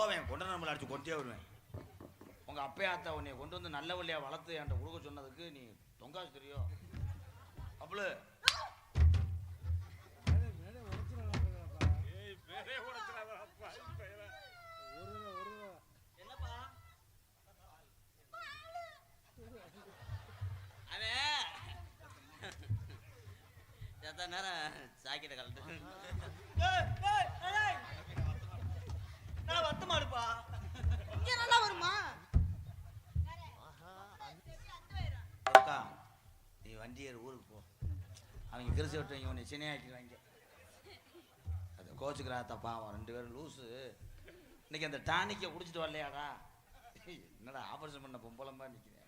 போவேன், கொண்டு நம்மளை அடிச்சு கொண்டே வருவேன். உங்க அப்பையாத்தா உன்னை கொண்டு வந்து நல்ல வழியா வளர்த்து என்கிட்ட கொடுக்க சொன்னதுக்கு நீ தொங்காசு தெரியும் அப்பளு. நேரம் சாக்கிட்ட கலட்டு வத்து மாடுப்பா இங்க நல்லா வருமா? நீ வண்டி ஏறு ஊருக்கு போ. அவங்க கிரிசு விட்டுவங்க உன்னை சினையாக்கிடுவாங்க. அதை கோச்சுக்கிறா தப்பா. அவன் 2 பேரும் லூஸு. இன்னைக்கு அந்த டானிக்கை குடிச்சிட்டு வரலையாடா? என்னடா ஆபரேஷன் பண்ண பொம்பளம்பா நிற்கிறேன்.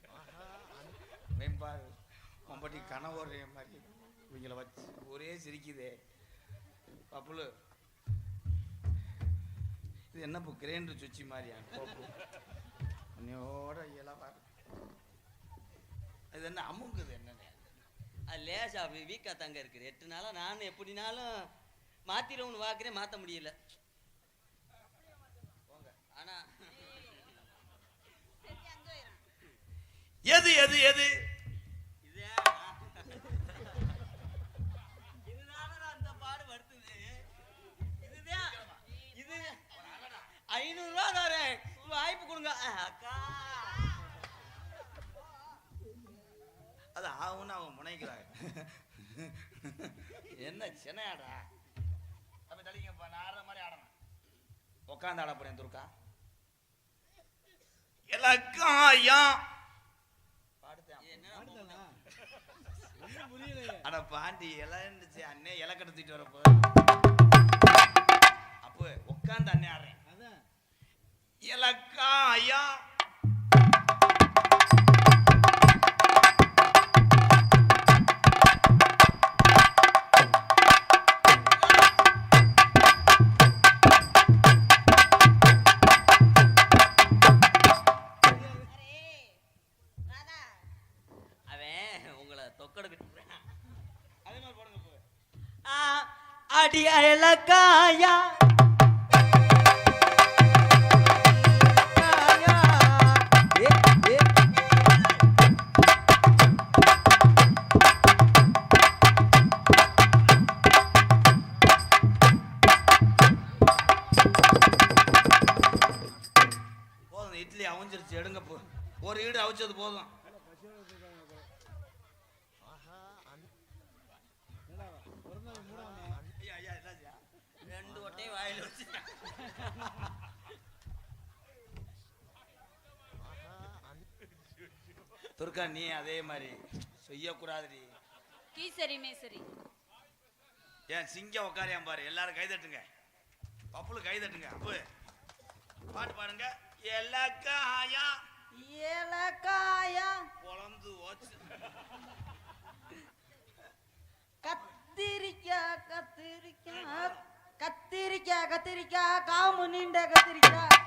மேம்பாரு பொம்பட்டி கனவோடுற மாதிரி இவங்களை வச்சு ஒரே சிரிக்குதே. பப்புளு இது என்ன இப்போ கிரைண்டர் சுச்சி மாதிரியா? உன்னையோட இயலவா இது என்ன அமுங்குது என்னன்னு? அது லேசா வீக்கா தாங்க இருக்குது. 8 நாளா நானும் எப்படினாலும் மாத்திரவுன்னு வாக்குறேன், மாற்ற முடியல. ஆனா எது எது எது அந்த பாடு வருத்துது. இதுதான் இது 500 ரூபா தரேன், வாய்ப்பு கொடுங்க அக்கா. அது ஆகும்னு அவங்க முனைக்கிறாங்க. என்ன சினையாடா? அப்ப தள்ளிங்கப்பா, நான் ஆடுற மாதிரி ஆடணும். உட்காந்து ஆட போறேன் துர்கா. இலக்காயம் அட பாண்டி எல்லாம் இருந்துச்சு. அண்ணே இலை கடத்திட்டு வரப்போ அப்போ உட்காந்து அண்ணே ஆடுறேன். இலக்காயம் அடி அயலக்காயா போதும். இட்லி அவிஞ்சிருச்சு, எடுங்க. போ ஒரு ஈடு அவிச்சது போதும். துர்கா நீ அதே மாதிரி செய்யக்கூடாதுடி. கீசரி மேசரி ஏன் சிங்கம் உட்காரியாம் பாரு. எல்லாரும் கை தட்டுங்க. பப்புளு கை தட்டுங்க. அப்பு பாட்டு பாருங்க. ஏலக்காயா ஏலக்காயா பொளந்து ஓச்சு. கத்திரிக்காய் கத்திரிக்காய் கத்திரிக்காய் கத்திரிக்காய் காமு நீண்ட கத்திரிக்காய்.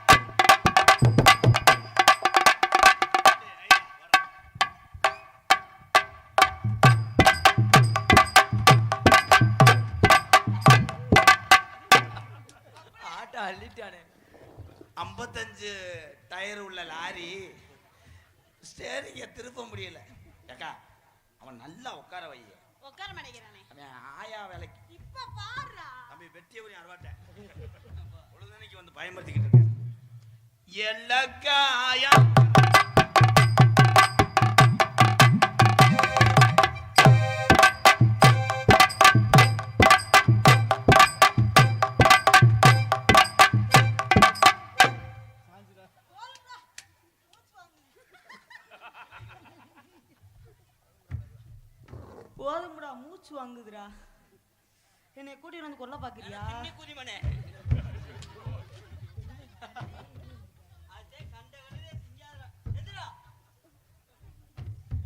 ஆட்டா அள்ளிட்டானே. 55 டயர் உள்ள லாரி ஸ்டேரிங்க திருப்ப முடியல. ஏக்கா அவன் நல்லா உட்கார வை. உட்கார மாட்டேங்கிறானே அவன் ஆயா வேலைக்கு. இப்ப பாருடா தம்பி வெட்டியவரையும் அறுவாட்ட பொழுதனைக்கு வந்து பயன்படுத்திக்கிட்டு இருக்கேன். எல்லக்காயா போதும்டா, மூச்சு வாங்குதுடா. என்னை கூட்டி வந்து கொல்ல பாக்குறியா? குதிமனே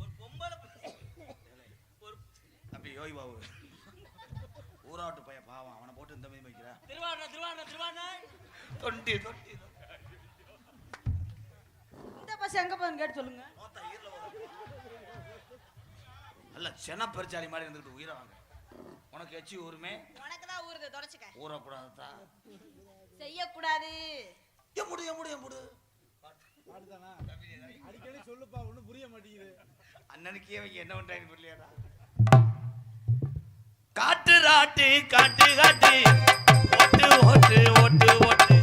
ஒரு பொம்பளை தம்பி யோகி பாபு ஊராட்டு பையன் பாவம். அவனை போட்டு இந்த மாதிரி வைக்கிறா. திருவாரூர் தொண்டி தொண்டி இந்த பஸ் எங்க போகுதுன்னு கேட்டு சொல்லுங்க. நல்ல சென பெருச்சாலி மாதிரி இருந்துட்டு உயிரை வாங்க. உனக்கு எச்சி ஊருமே உனக்கு தான் ஊறுது, தொடச்சுக்க. ஊறக்கூடாதுதா. செய்யக்கூடாது. முடு அடிக்கடி சொல்லுப்பா, ஒண்ணும் புரிய மாட்டேங்குது. அண்ணனுக்கே அவங்க என்ன பண்றாங்க புரியலையாடா. காட்டு ராட்டு காட்டு காட்டு ஓட்டு ஓட்டு ஓட்டு ஓட்டு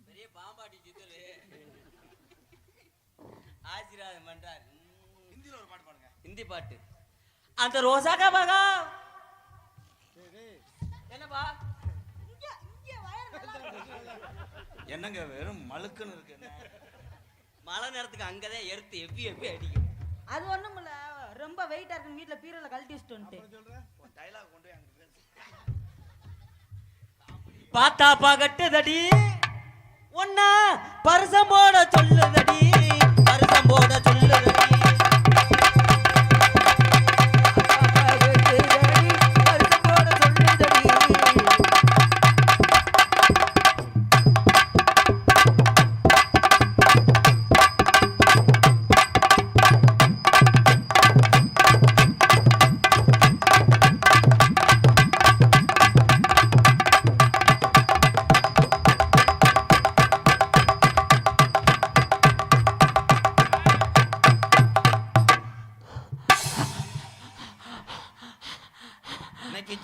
பெரிய பாம்பாட்டி சித்தரு ஆசீர்வாதம் பண்றாரு. ஹிந்தில ஒரு பாட்டு பாடுங்க. ஹிந்தி பாட்டு. அந்த ரோசாக்கா பகா என்னப்பா என்னங்க வெறும் மழுக்குன்னு இருக்கு. மழை நேரத்துக்கு அங்கதான் எடுத்து எவ்வி எவ்வி அடிக்கும். அது ஒண்ணும் இல்ல, ரொம்ப வெயிட்டா இருக்குன்னு வீட்டுல பீரோல கழட்டி வச்சுட்டு வந்துட்டேன். டைலாக் கொண்டு போய் அங்க பேசு. பாத்தா பகட்டுதடி ஒன்னா பரிசம் போட சொல்லுதடி, பரிசம் போட சொல்லுதடி.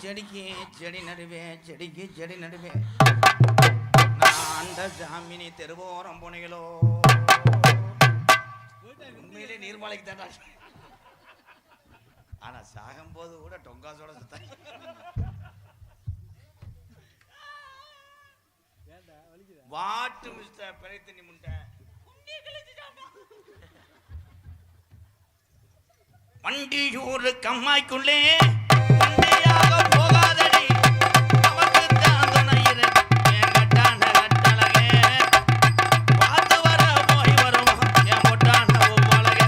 செடிக்கு செடி நடுவேன், செடிக்கு செடி நடுவேன். நான் அந்த ஜாமினி தெருவோரம் போனீங்களோ. உண்மையிலே நீர்மலைக்கு தாண்டா. ஆனா சாகும் போது கூட டொங்காசோட சுத்த. வாட்டு மிஸ்டர் பெரைத்தனி முண்டை வண்டியூர் கம்மாய்க்குள்ளே போகாதடி. நமக்கு தான் துணையிரு என் கட்டான கட்டழகே. பார்த்து வர போய் வருவோம் என் மொட்டான ஒவ்வொழகே.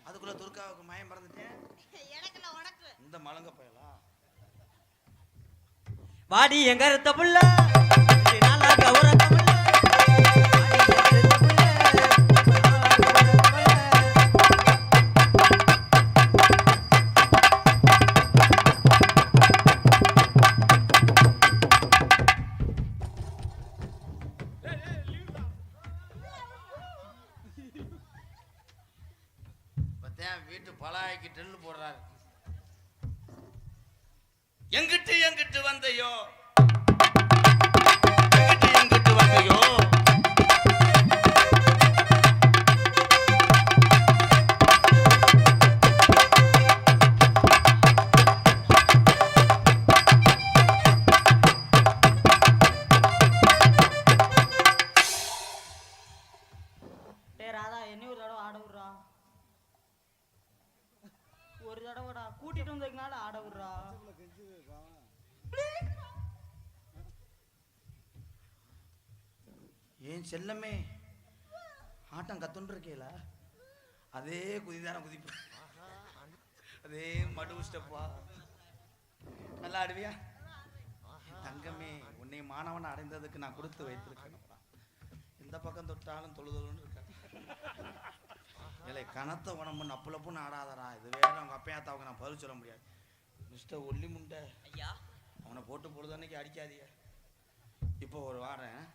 அதுக்குள்ள துர்காவுக்கு மயம் பறந்துட்டேன். எனக்குல உனக்கு இந்த மலங்க பயலா வாடி எங்க இருத்த புள்ள நல்லா கௌரவ புள்ள. வீட்டு பலாய்க்கு ட்ரில் போடுறாரு. எங்கிட்டு எங்கிட்டு வந்தையோ, எங்கிட்டு எங்கிட்டு வந்தையோ. டே ராதா, என்ன ஒரு தடவை ஆட விடுறா. ஒரு தடவைடா கூட்டிட்டு வந்ததுனால ஆட விடுறா. ஏன் செல்லமே ஆட்டம் கத்துன்னு இருக்கேல, அதே குதிதான குதிப்பு, அதே மடு ஸ்டெப்பா. நல்லா ஆடுவியா தங்கமே? உன்னை மாணவன் அடைந்ததுக்கு நான் கொடுத்து வைத்திருக்கேன். இந்த பக்கம் தொட்டாலும் தொழுதொழுன்னு இருக்க. இல்லை கனத்த உடம்பு நப்புலப்புன்னு ஆடாதரா. இது வேற அவங்க அப்பையாத்தாவுக்கு நான் பதில் சொல்ல முடியாது. மிஸ்டர் ஒல்லி முண்டை ஐயா, அவனை போட்டு பொழுதன்னைக்கு அடிக்காதீங்க. இப்போ ஒரு வாரம்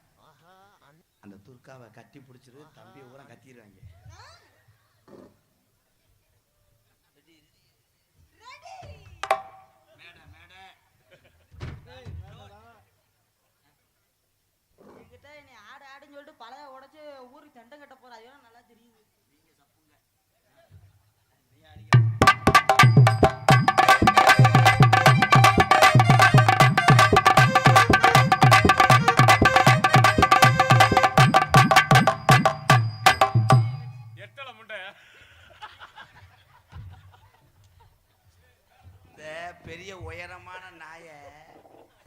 அந்த துர்காவை கட்டி பிடிச்சிரு, தம்பி ஊரா கத்திடுவாங்க. என்கிட்ட என்னை ஆடு ஆடுன்னு சொல்லிட்டு பழைய உடச்சு ஊருக்கு தண்டம் கட்ட போற. அதெல்லாம் நல்லா தெரியுது. பெரிய உயரமான நாயை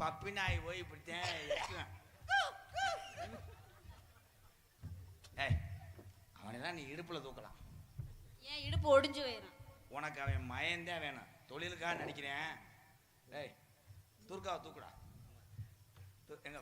பப்பி நாய் போய் இப்படித்தான் வேணா நீ இடுப்புல தூக்கலாம். ஏன் இடுப்பு ஒடிஞ்சு போயிடும். உனக்கு அவன் மயந்தே வேணும். தொழிலுக்காக நடிக்கிறேன். டேய் துர்காவை தூக்குடா. எங்க